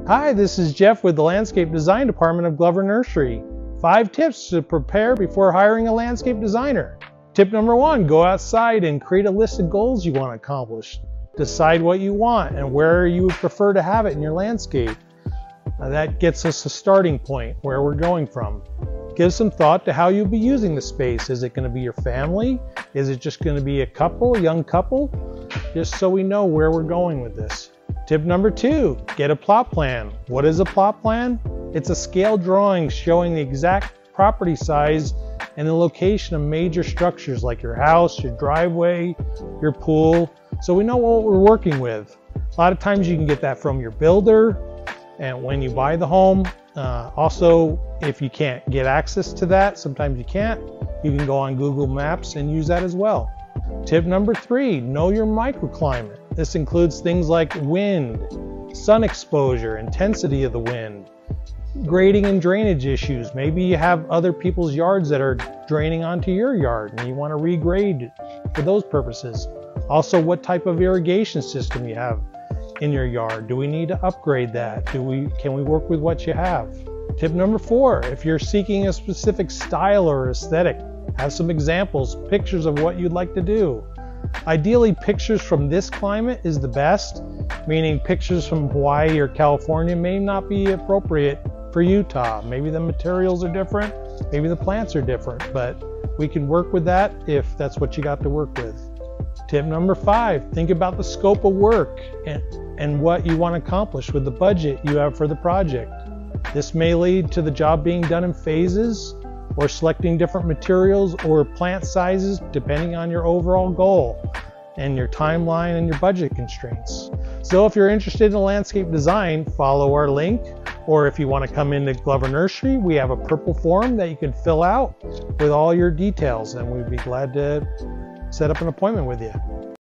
Hi, this is Jeff with the Landscape Design Department of Glover Nursery. 5 tips to prepare before hiring a landscape designer. Tip number 1, go outside and create a list of goals you want to accomplish. Decide what you want and where you would prefer to have it in your landscape. That gets us a starting point where we're going from. Give some thought to how you'll be using the space. Is it going to be your family? Is it just going to be a young couple? Just so we know where we're going with this. Tip number 2, get a plot plan. What is a plot plan? It's a scale drawing showing the exact property size and the location of major structures like your house, your driveway, your pool, so we know what we're working with. A lot of times you can get that from your builder and when you buy the home. Also, if you can't get access to that, sometimes you can't, you can go on Google Maps and use that as well. Tip number 3, know your microclimate. This includes things like wind, sun exposure, intensity of the wind, grading and drainage issues. Maybe you have other people's yards that are draining onto your yard and you want to regrade for those purposes. Also, what type of irrigation system you have in your yard. Do we need to upgrade that? Can we work with what you have? Tip number 4, if you're seeking a specific style or aesthetic, have some examples, pictures of what you'd like to do. Ideally, pictures from this climate is the best, meaning pictures from Hawaii or California may not be appropriate for Utah. Maybe the materials are different, maybe the plants are different, but we can work with that if that's what you got to work with. Tip number 5, think about the scope of work and what you want to accomplish with the budget you have for the project. This may lead to the job being done in phases or selecting different materials or plant sizes depending on your overall goal and your timeline and your budget constraints. So if you're interested in landscape design, follow our link, or if you want to come into Glover Nursery, we have a purple form that you can fill out with all your details and we'd be glad to set up an appointment with you.